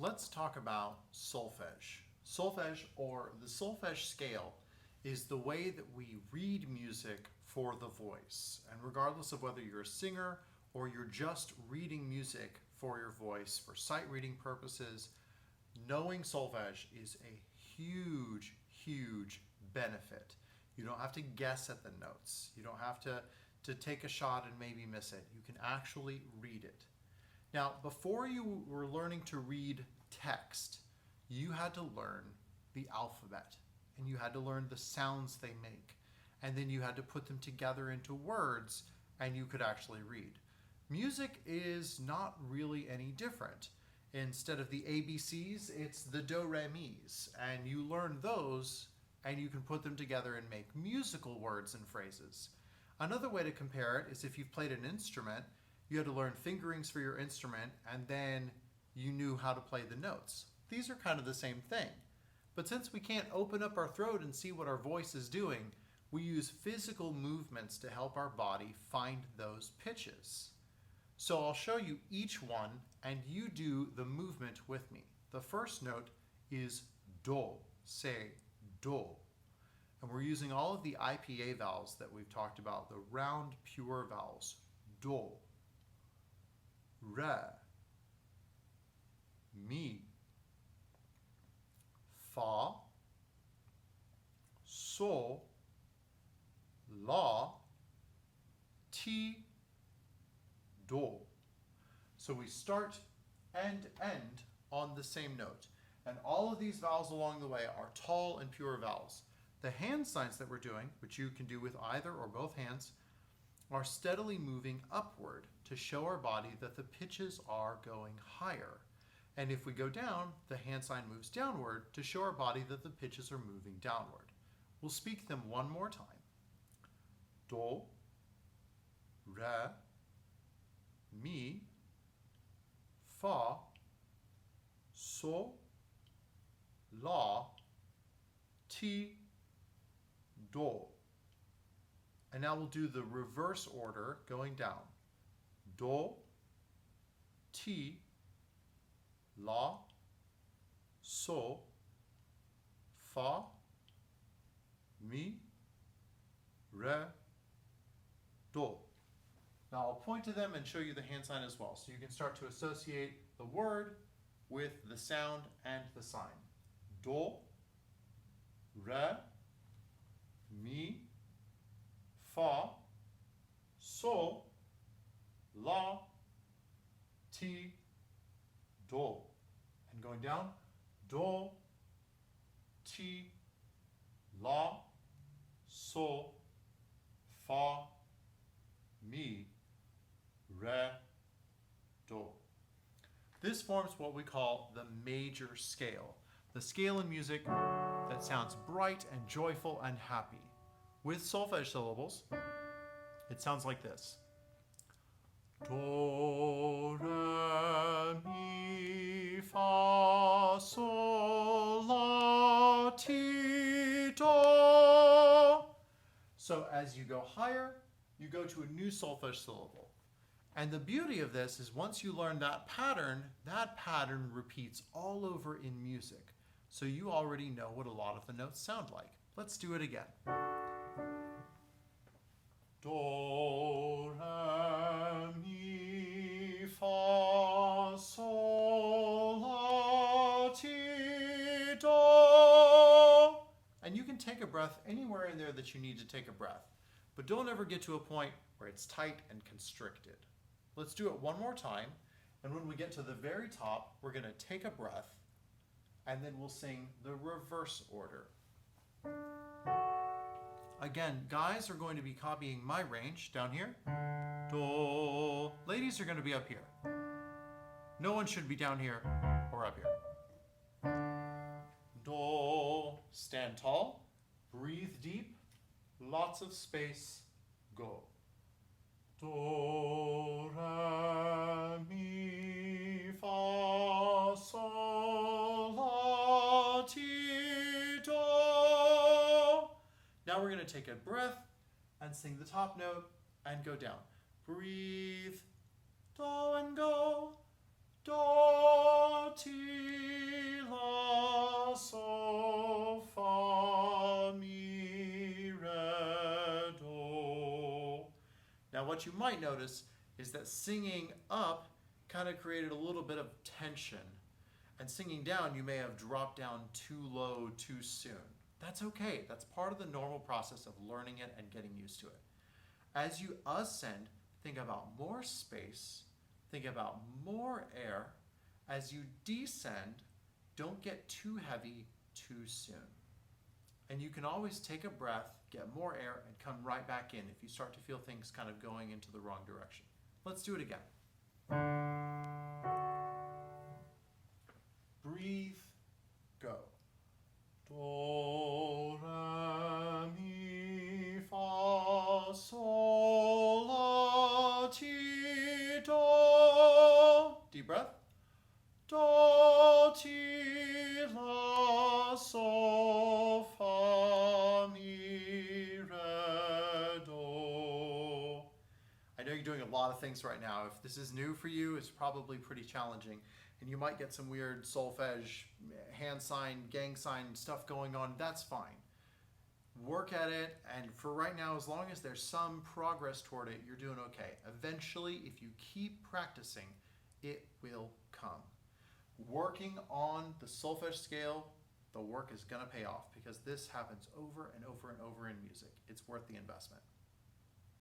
Let's talk about solfege. Solfege, or the solfege scale, is the way that we read music for the voice. And regardless of whether you're a singer or you're just reading music for your voice for sight reading purposes, knowing solfege is a huge, huge benefit. You don't have to guess at the notes. You don't have to take a shot and maybe miss it. You can actually read it. Now, before you were learning to read text, you had to learn the alphabet, and you had to learn the sounds they make, and then you had to put them together into words, and you could actually read. Music is not really any different. Instead of the ABCs, it's the do, re, mi's, and you learn those, and you can put them together and make musical words and phrases. Another way to compare it is if you've played an instrument, you had to learn fingerings for your instrument, and then you knew how to play the notes. These are kind of the same thing. But since we can't open up our throat and see what our voice is doing, we use physical movements to help our body find those pitches. So I'll show you each one, and you do the movement with me. The first note is do. Say do. And we're using all of the IPA vowels that we've talked about, the round, pure vowels. Do, re, mi, fa, sol, la, ti, do. So we start and end on the same note. And all of these vowels along the way are tall and pure vowels. The hand signs that we're doing, which you can do with either or both hands, are steadily moving upward to show our body that the pitches are going higher. And if we go down, the hand sign moves downward to show our body that the pitches are moving downward. We'll speak them one more time. Do, re, mi, fa, sol, la, ti, do. And now we'll do the reverse order going down. Do, ti, la, sol, fa, mi, re, do. Now I'll point to them and show you the hand sign as well, so you can start to associate the word with the sound and the sign. Do, re, mi, fa, sol, la, ti, do. And going down, do, ti, la, sol, fa, mi, re, do. This forms what we call the major scale, the scale in music that sounds bright and joyful and happy. With solfege syllables, it sounds like this. Do, re, mi, fa, sol, la, ti, do. So as you go higher, you go to a new solfege syllable. And the beauty of this is once you learn that pattern repeats all over in music. So you already know what a lot of the notes sound like. Let's do it again. Do, re, mi, fa, sol, la, ti, do. And you can take a breath anywhere in there that you need to take a breath. But don't ever get to a point where it's tight and constricted. Let's do it one more time. And when we get to the very top, we're going to take a breath, and then we'll sing the reverse order. Again, guys are going to be copying my range down here. Do. Ladies are going to be up here. No one should be down here or up here. Do. Stand tall. Breathe deep. Lots of space. Go. Do, re, mi, fa, sol, la, ti, do. Now we're going to take a breath and sing the top note and go down. Breathe, do and go, do, ti, what you might notice is that singing up kind of created a little bit of tension. And singing down, you may have dropped down too low too soon. That's okay. That's part of the normal process of learning it and getting used to it. As you ascend, think about more space, think about more air. As you descend, don't get too heavy too soon. And you can always take a breath, get more air, and come right back in if you start to feel things kind of going into the wrong direction. Let's do it again. Breathe, go. Do, re, mi, fa, sol, la, ti, do. Deep breath. Do, ti, la, sol, fa, mi, re, do. I know you're doing a lot of things right now. If this is new for you, it's probably pretty challenging. And you might get some weird solfege, hand sign, gang sign stuff going on. That's fine. Work at it, and for right now, as long as there's some progress toward it, you're doing okay. Eventually, if you keep practicing, it will come. Working on the solfege scale, the work is going to pay off because this happens over and over and over in music. It's worth the investment.